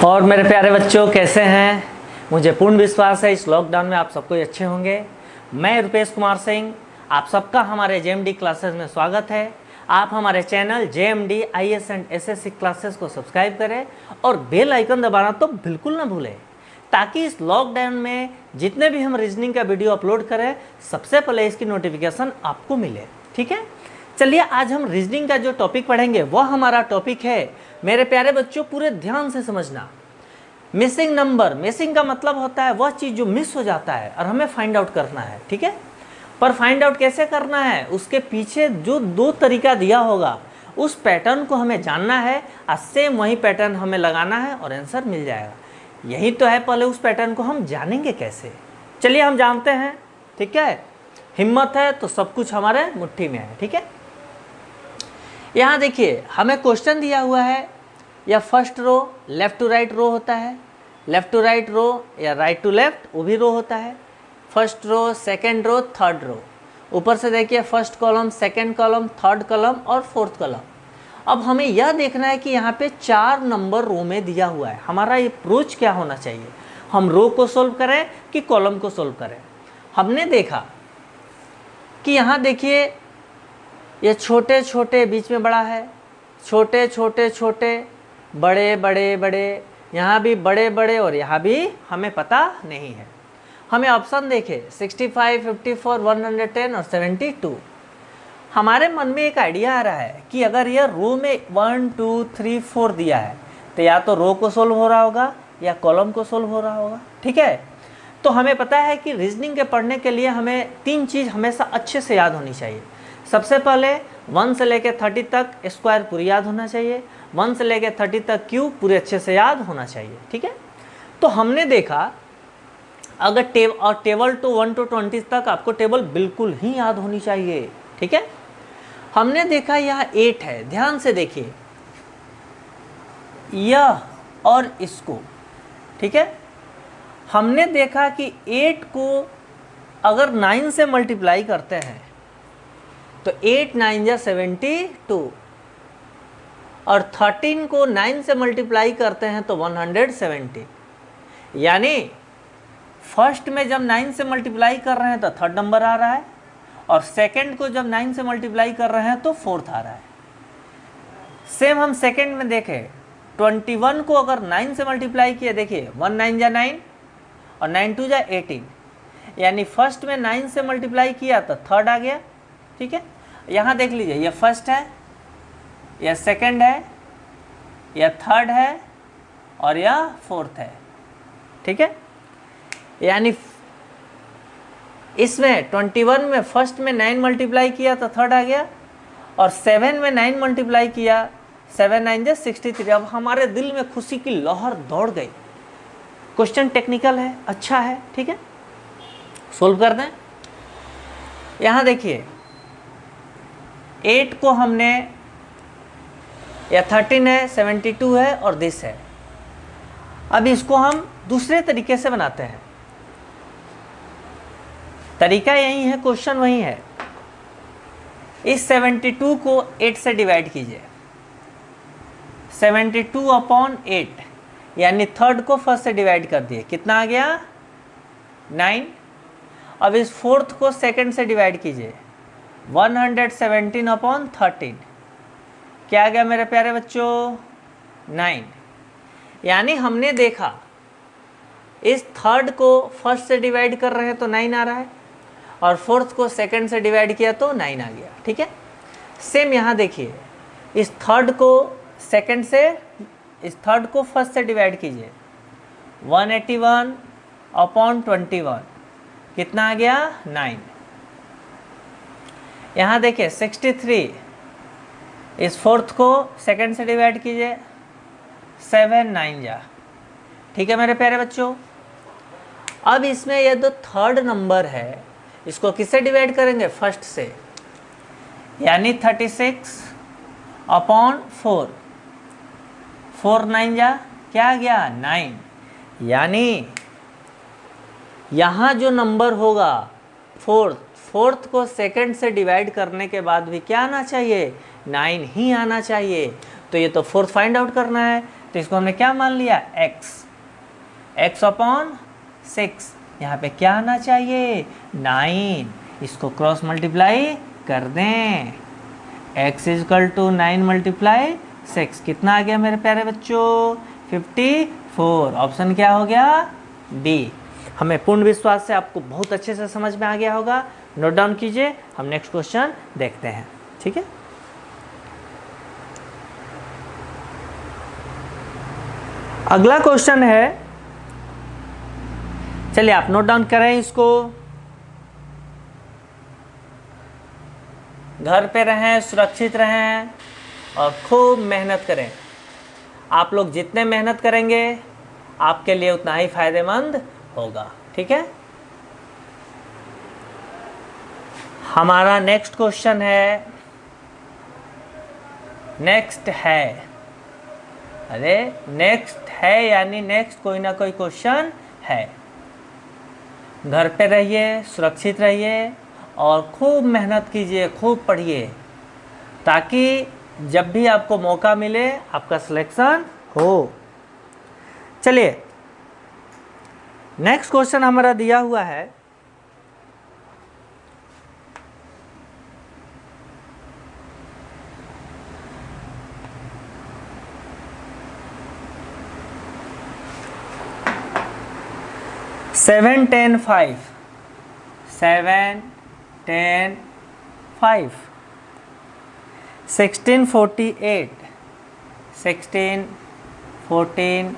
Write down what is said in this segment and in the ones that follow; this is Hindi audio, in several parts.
और मेरे प्यारे बच्चों कैसे हैं। मुझे पूर्ण विश्वास है इस लॉकडाउन में आप सबको अच्छे होंगे। मैं रुपेश कुमार सिंह, आप सबका हमारे जेएमडी क्लासेस में स्वागत है। आप हमारे channel JMD IAS and SSC classes को सब्सक्राइब करें और बेल आइकन दबाना तो बिल्कुल ना भूलें, ताकि इस लॉकडाउन में जितने भी हम रीजनिंग का वीडियो अपलोड करें सबसे पहले इसकी नोटिफिकेशन आपको मिले। ठीक है, चलिए आज हम रीजनिंग का जो टॉपिक पढ़ेंगे वह हमारा टॉपिक है, मेरे प्यारे बच्चों पूरे ध्यान से समझना, मिसिंग नंबर। मिसिंग का मतलब होता है वह चीज़ जो मिस हो जाता है और हमें फाइंड आउट करना है। ठीक है, पर फाइंड आउट कैसे करना है, उसके पीछे जो दो तरीका दिया होगा उस पैटर्न को हमें जानना है और सेम वही पैटर्न हमें लगाना है और आंसर मिल जाएगा। यही तो है, पहले उस पैटर्न को हम जानेंगे कैसे। चलिए हम जानते हैं। ठीक है, हिम्मत है तो सब कुछ हमारे मुट्ठी में है। ठीक है, यहाँ देखिए हमें क्वेश्चन दिया हुआ है, या first row left to right row होता है, लेफ्ट टू राइट रो या राइट टू लेफ्ट वो भी रो होता है। First row, second row, third row. ऊपर से देखिए first column, second column, third column और फोर्थ कॉलम। अब हमें यह देखना है कि यहाँ पे 4 नंबर रो में दिया हुआ है, हमारा अप्रोच क्या होना चाहिए, हम रो को सोल्व करें कि कॉलम को सोल्व करें। हमने देखा कि यहाँ देखिए ये छोटे छोटे बीच में बड़ा है, छोटे छोटे छोटे, बड़े बड़े बड़े, यहाँ भी बड़े बड़े और यहाँ भी हमें पता नहीं है। हमें ऑप्शन देखे 65, 54, 110 और 72। हमारे मन में एक आइडिया आ रहा है कि अगर यह रो में 1, 2, 3, 4 दिया है तो या तो रो को सोल्व हो रहा होगा या कॉलम को सोल्व हो रहा होगा। ठीक है, तो हमें पता है कि रीजनिंग के पढ़ने के लिए हमें 3 चीज़ हमेशा अच्छे से याद होनी चाहिए। सबसे पहले 1 से लेकर 30 तक स्क्वायर पूरी याद होना चाहिए, 1 से लेकर 30 तक क्यूब पूरे अच्छे से याद होना चाहिए। ठीक है, तो हमने देखा अगर टेबल टू 1 to 20 तक आपको टेबल बिल्कुल ही याद होनी चाहिए। ठीक है, हमने देखा यह 8 है, ध्यान से देखिए यह और इसको। ठीक है, हमने देखा कि 8 को अगर 9 से मल्टीप्लाई करते हैं तो 8 9 जा 72 और 13 को 9 से मल्टीप्लाई करते हैं तो 170। यानी फर्स्ट में जब 9 से मल्टीप्लाई कर रहे हैं तो थर्ड नंबर आ रहा है और सेकंड को जब 9 से मल्टीप्लाई कर रहे हैं तो फोर्थ आ रहा है। सेम हम सेकंड में देखें 21 को अगर 9 से मल्टीप्लाई किया, देखिए 1 9 जा 9 और 9 2 जा 18, यानी फर्स्ट में 9 से मल्टीप्लाई किया तो थर्ड आ गया। ठीक है, यहाँ देख लीजिए यह फर्स्ट है, यह सेकंड है, यह थर्ड है और यह फोर्थ है। ठीक है, यानी इसमें 21 में फर्स्ट में 9 मल्टीप्लाई किया तो थर्ड आ गया और 7 में 9 मल्टीप्लाई किया, 7 9 जा 63। अब हमारे दिल में खुशी की लहर दौड़ गई। क्वेश्चन टेक्निकल है, अच्छा है। ठीक है, सोल्व कर दें। यहाँ देखिए 8 को हमने, या 13 है, 72 है और दिस है। अब इसको हम दूसरे तरीके से बनाते हैं। तरीका यही है, क्वेश्चन वही है। इस 72 को 8 से डिवाइड कीजिए, 72/8, यानी थर्ड को फर्स्ट से डिवाइड कर दिए, कितना आ गया 9। अब इस फोर्थ को सेकंड से डिवाइड कीजिए, 117/13, क्या आ गया मेरे प्यारे बच्चों 9। यानी हमने देखा इस थर्ड को फर्स्ट से डिवाइड कर रहे हैं तो 9 आ रहा है और फोर्थ को सेकंड से डिवाइड किया तो 9 आ गया। ठीक है, सेम यहाँ देखिए इस थर्ड को सेकंड से, इस थर्ड को फर्स्ट से डिवाइड कीजिए, 181/21, कितना आ गया 9। यहाँ देखिए 63, इस फोर्थ को सेकंड से डिवाइड कीजिए, 7 9 जा। ठीक है मेरे प्यारे बच्चों, अब इसमें यह जो थर्ड नंबर है इसको किससे डिवाइड करेंगे, फर्स्ट से, यानी 36/4, 4 9 जा, क्या आ गया 9। यानी यहाँ जो नंबर होगा फोर्थ को सेकंड से डिवाइड करने के बाद भी क्या आना चाहिए 9 ही आना चाहिए। तो ये तो फोर्थ फाइंड आउट करना है, तो इसको हमने क्या मान लिया, x अपॉन 6। यहाँ पे क्या आना चाहिए, 9। इसको क्रॉस मल्टीप्लाई कर दें, x इजकल टू 9 मल्टीप्लाई 6, कितना आ गया मेरे प्यारे बच्चों, 54। ऑप्शन क्या हो गया, डी। हमें पूर्ण विश्वास से आपको बहुत अच्छे से समझ में आ गया होगा। नोट डाउन कीजिए, हम नेक्स्ट क्वेश्चन देखते हैं, ठीक है। अगला क्वेश्चन है, चलिए आप नोट डाउन करें इसको। घर पे रहें, सुरक्षित रहें और खूब मेहनत करें। आप लोग जितने मेहनत करेंगे आपके लिए उतना ही फायदेमंद होगा, ठीक है। हमारा नेक्स्ट क्वेश्चन है, नेक्स्ट है, अरे नेक्स्ट है यानी नेक्स्ट कोई ना कोई क्वेश्चन है। घर पे रहिए, सुरक्षित रहिए और खूब मेहनत कीजिए, खूब पढ़िए, ताकि जब भी आपको मौका मिले आपका सिलेक्शन हो। चलिए नेक्स्ट क्वेश्चन हमारा दिया हुआ है, सेवन टेन फाइव 16 48 16 14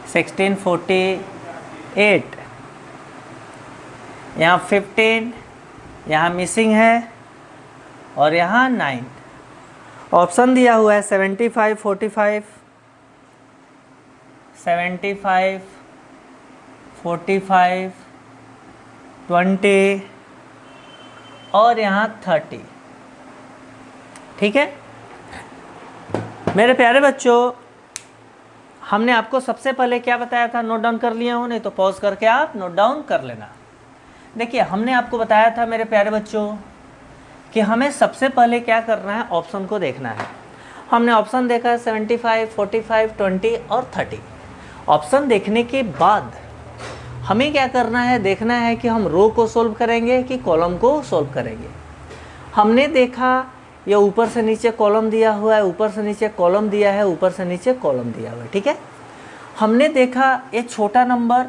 16 48, यहाँ 15, यहाँ मिसिंग है और यहाँ 9। ऑप्शन दिया हुआ है 75 45 75 45 20 और यहाँ 30, ठीक है। मेरे प्यारे बच्चों, हमने आपको सबसे पहले क्या बताया था, नोट डाउन कर लिए हो, नहीं तो पॉज करके आप नोट डाउन कर लेना। देखिए हमने आपको बताया था मेरे प्यारे बच्चों कि हमें सबसे पहले क्या करना है, ऑप्शन को देखना है। हमने ऑप्शन देखा है 75 45 20 और 30। ऑप्शन देखने के बाद हमें क्या करना है, देखना है कि हम रो को सोल्व करेंगे कि कॉलम को सोल्व करेंगे। हमने देखा ये ऊपर से नीचे कॉलम दिया हुआ है, ऊपर से नीचे कॉलम दिया है, ऊपर से नीचे कॉलम दिया हुआ है, ठीक है। हमने देखा ये छोटा नंबर,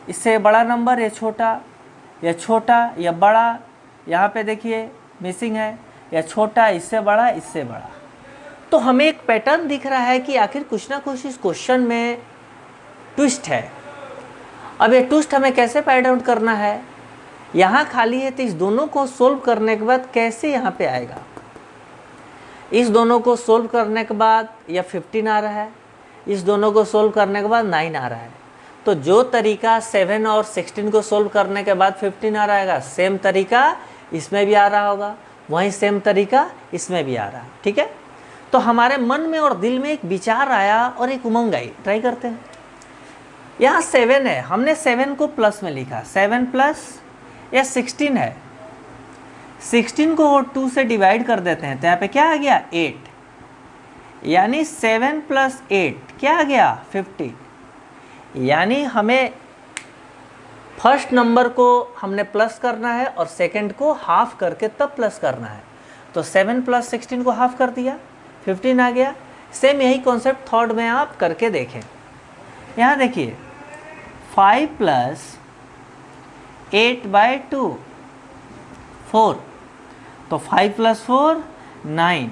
इससे बड़ा नंबर, ये छोटा, या बड़ा, यहाँ पे देखिए मिसिंग है, या छोटा, इससे बड़ा, इससे बड़ा। तो हमें एक पैटर्न दिख रहा है कि आखिर कुछ ना कुछ इस क्वेश्चन में ट्विस्ट है। अब ये ट्विस्ट हमें कैसे फाइंड आउट करना है, यहाँ खाली है तो इस दोनों को सोल्व करने के बाद कैसे यहाँ पे आएगा। इस दोनों को सोल्व करने के बाद यह 15 आ रहा है, इस दोनों को सोल्व करने के बाद 9 आ रहा है। तो जो तरीका 7 और 16 को सोल्व करने के बाद 15 आ रहेगा, सेम तरीका इसमें भी आ रहा होगा, वहीं सेम तरीका इसमें भी आ रहा है, ठीक है। तो हमारे मन में और दिल में एक विचार आया और एक उमंग आई, ट्राई करते हैं। यहाँ 7 है, हमने 7 को प्लस में लिखा, 7 प्लस या 16 है, 16 को 2 से डिवाइड कर देते हैं तो यहाँ पे क्या आ गया 8, यानी 7 प्लस 8 क्या आ गया 50। यानी हमें फर्स्ट नंबर को हमने प्लस करना है और सेकंड को हाफ करके तब प्लस करना है। तो 7 प्लस 16 को हाफ कर दिया, 15 आ गया। सेम यही कॉन्सेप्ट थर्ड में आप करके देखें। यहाँ देखिए 5 प्लस 8/2 4, तो 5 प्लस 4 9।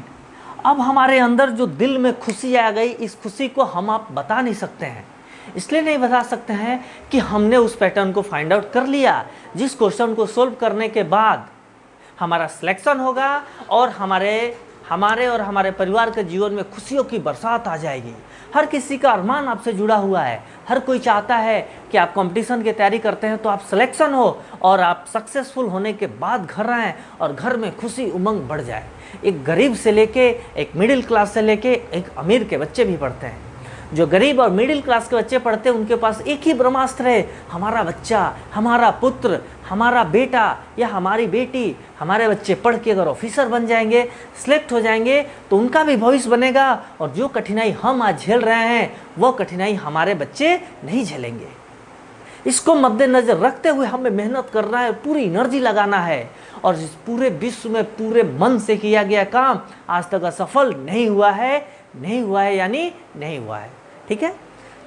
अब हमारे अंदर जो दिल में खुशी आ गई, इस खुशी को हम आप बता नहीं सकते हैं। इसलिए नहीं बता सकते हैं कि हमने उस पैटर्न को फाइंड आउट कर लिया, जिस क्वेश्चन को सोल्व करने के बाद हमारा सिलेक्शन होगा और हमारे और हमारे परिवार के जीवन में खुशियों की बरसात आ जाएगी। हर किसी का अरमान आपसे जुड़ा हुआ है। हर कोई चाहता है कि आप कंपटीशन की तैयारी करते हैं तो आप सिलेक्शन हो और आप सक्सेसफुल होने के बाद घर आएँ और घर में खुशी उमंग बढ़ जाए। एक गरीब से लेके एक मिडिल क्लास से लेके एक अमीर के बच्चे भी पढ़ते हैं। जो गरीब और मिडिल क्लास के बच्चे पढ़ते हैं उनके पास एक ही ब्रह्मास्त्र है, हमारा बच्चा, हमारा पुत्र हमारा बेटा या हमारी बेटी, हमारे बच्चे पढ़ के अगर ऑफिसर बन जाएंगे, सिलेक्ट हो जाएंगे, तो उनका भी भविष्य बनेगा और जो कठिनाई हम आज झेल रहे हैं वो कठिनाई हमारे बच्चे नहीं झेलेंगे। इसको मद्देनजर रखते हुए हमें मेहनत करना है, पूरी एनर्जी लगाना है और इस पूरे विश्व में पूरे मन से किया गया काम आज तक असफल नहीं हुआ है, नहीं हुआ है यानी नहीं हुआ है। ठीक है,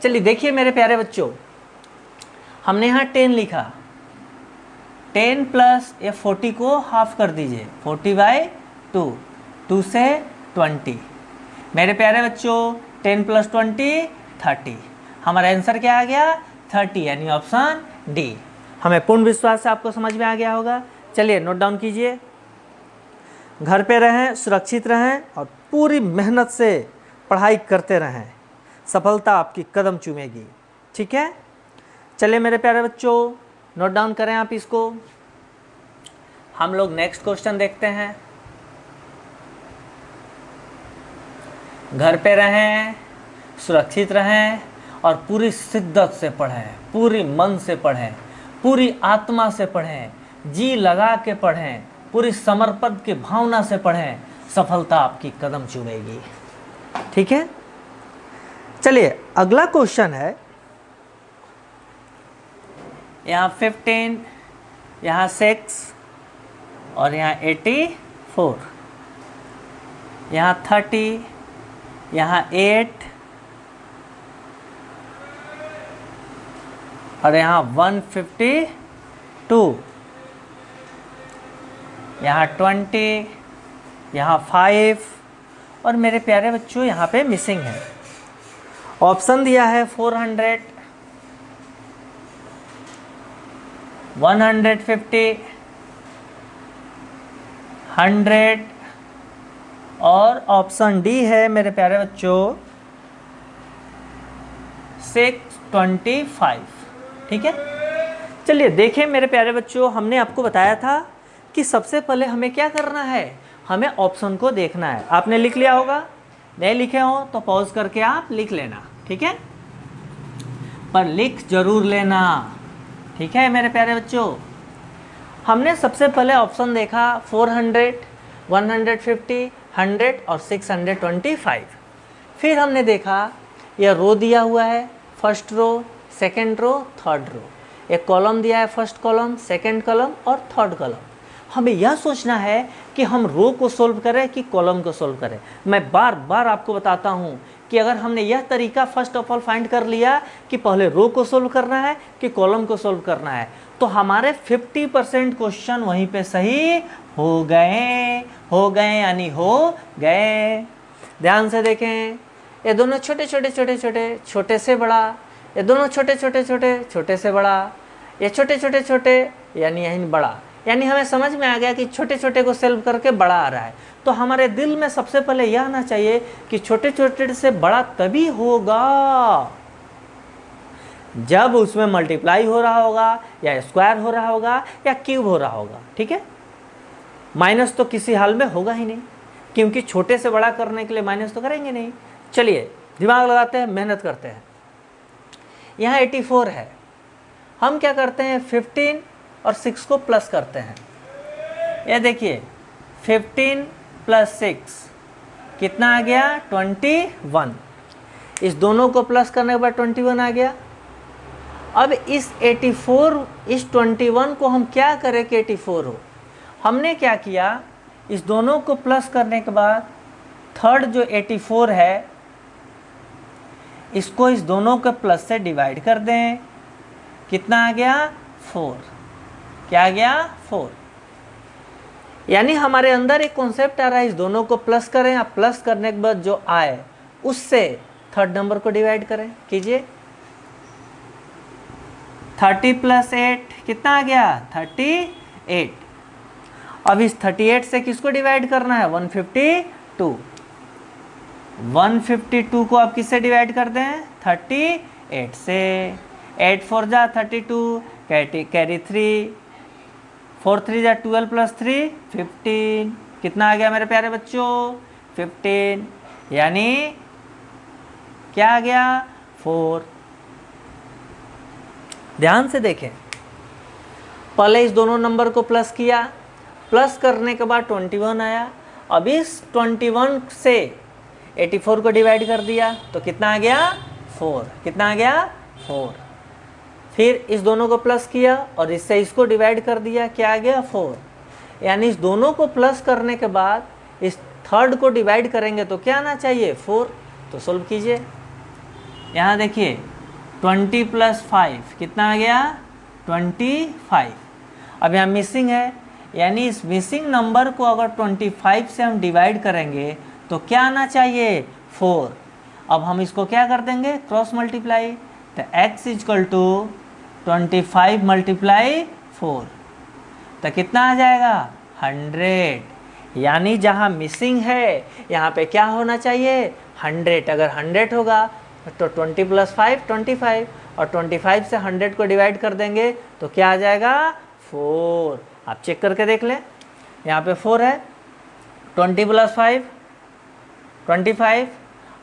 चलिए देखिए मेरे प्यारे बच्चों, हमने यहाँ 10 लिखा, 10 प्लस ये 40 को हाफ कर दीजिए, 40/2, 2 से 20। मेरे प्यारे बच्चों 10 प्लस 20 30। हमारा आंसर क्या आ गया? 30, यानी ऑप्शन डी। हमें पूर्ण विश्वास से आपको समझ में आ गया होगा। चलिए नोट डाउन कीजिए। घर पे रहें, सुरक्षित रहें और पूरी मेहनत से पढ़ाई करते रहें, सफलता आपकी कदम चूमेगी। ठीक है, चलिए मेरे प्यारे बच्चों नोट डाउन करें आप इसको। हम लोग नेक्स्ट क्वेश्चन देखते हैं। घर पे रहें, सुरक्षित रहें और पूरी शिद्दत से पढ़ें, पूरी मन से पढ़ें, पूरी आत्मा से पढ़ें, जी लगा के पढ़ें, पूरी समर्पण की भावना से पढ़ें, सफलता आपकी कदम चूमेगी। ठीक है, चलिए अगला क्वेश्चन है, यहाँ 15, यहाँ 6 और यहाँ 84, यहाँ 30, यहाँ 8 और यहाँ 152, यहाँ 20, यहाँ 5 और मेरे प्यारे बच्चों यहाँ पे मिसिंग है। ऑप्शन दिया है 400, 150, 100 और ऑप्शन डी है मेरे प्यारे बच्चों 625। ठीक है, चलिए देखिए मेरे प्यारे बच्चों, हमने आपको बताया था कि सबसे पहले हमें क्या करना है, हमें ऑप्शन को देखना है। आपने लिख लिया होगा, नहीं लिखे हो तो पॉज करके आप लिख लेना। ठीक है, पर लिख जरूर लेना। ठीक है मेरे प्यारे बच्चों, हमने सबसे पहले ऑप्शन देखा 400, 150, 100 और 625। फिर हमने देखा यह रो दिया हुआ है, first row, second row, third row, एक कॉलम दिया है, फर्स्ट कॉलम, सेकेंड कॉलम और थर्ड कॉलम। हमें यह सोचना है कि हम रो को सोल्व करें कि कॉलम को सोल्व करें। मैं बार बार आपको बताता हूँ कि अगर हमने यह तरीका फर्स्ट ऑफ ऑल फाइंड कर लिया कि पहले रो को सोल्व करना है कि कॉलम को सोल्व करना है, तो हमारे 50% क्वेश्चन वहीं पे सही हो गए यानी हो गए। ध्यान से देखें, ये दोनों छोटे छोटे छोटे छोटे, छोटे से बड़ा, ये दोनों छोटे छोटे छोटे, छोटे से बड़ा, ये छोटे छोटे छोटे यानी यही बड़ा, यानी हमें समझ में आ गया कि छोटे छोटे को सॉल्व करके बड़ा आ रहा है। तो हमारे दिल में सबसे पहले यह आना चाहिए कि छोटे छोटे से बड़ा तभी होगा जब उसमें मल्टीप्लाई हो रहा होगा या स्क्वायर हो रहा होगा या क्यूब हो रहा होगा। ठीक है, माइनस तो किसी हाल में होगा ही नहीं, क्योंकि छोटे से बड़ा करने के लिए माइनस तो करेंगे नहीं। चलिए दिमाग लगाते हैं, मेहनत करते हैं। यहाँ 84 है, हम क्या करते हैं 15 और 6 को प्लस करते हैं। ये देखिए 15 + 6 कितना आ गया 21। इस दोनों को प्लस करने के बाद 21 आ गया। अब इस 84 इस 21 को हम क्या करें कि 84 हो। हमने क्या किया, इस दोनों को प्लस करने के बाद थर्ड जो 84 है इसको इस दोनों के प्लस से डिवाइड कर दें। कितना आ गया 4। क्या आ गया 4। यानी हमारे अंदर एक कॉन्सेप्ट आ रहा है, इस दोनों को प्लस करें या प्लस करने के बाद जो आए उससे थर्ड नंबर को डिवाइड करें। कीजिए 30 + 8 कितना आ गया 38। अब इस 38 से किसको डिवाइड करना है 152। 152 को आप किससे डिवाइड कर दें 38 से। 8 4 जा 32, कैरी 3, 4 3 जा 12 + 3 15। कितना आ गया मेरे प्यारे बच्चों 15, यानी क्या आ गया 4। ध्यान से देखें, पहले इस दोनों नंबर को प्लस किया, प्लस करने के बाद 21 आया। अब इस 21 से 84 को डिवाइड कर दिया तो कितना आ गया 4, कितना आ गया 4। फिर इस दोनों को प्लस किया और इससे इसको डिवाइड कर दिया, क्या आ गया 4। यानी इस दोनों को प्लस करने के बाद इस थर्ड को डिवाइड करेंगे तो क्या आना चाहिए 4। तो सोल्व कीजिए। यहाँ देखिए 20 + 5 कितना आ गया 25। अब यहाँ मिसिंग है, यानी इस मिसिंग नंबर को अगर 25 से हम डिवाइड करेंगे तो क्या आना चाहिए 4। अब हम इसको क्या कर देंगे क्रॉस मल्टीप्लाई, तो x = 25 × 4 तो कितना आ जाएगा 100। यानी जहाँ मिसिंग है यहाँ पे क्या होना चाहिए 100। अगर 100 होगा तो 20 + 5 25 और 25 से 100 को डिवाइड कर देंगे तो क्या आ जाएगा 4। आप चेक करके देख लें, यहाँ पे 4 है, 20 + 5 25।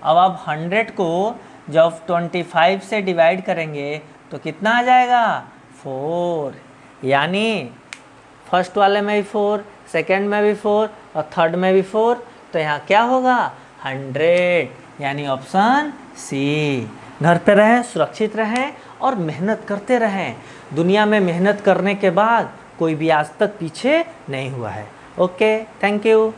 अब आप 100 को जब 25 से डिवाइड करेंगे तो कितना आ जाएगा 4। यानी फर्स्ट वाले में भी 4, सेकेंड में भी 4 और थर्ड में भी 4, तो यहाँ क्या होगा 100। यानी ऑप्शन सी। घर पे रहें, सुरक्षित रहें और मेहनत करते रहें। दुनिया में मेहनत करने के बाद कोई भी आज तक पीछे नहीं हुआ है। Okay, thank you.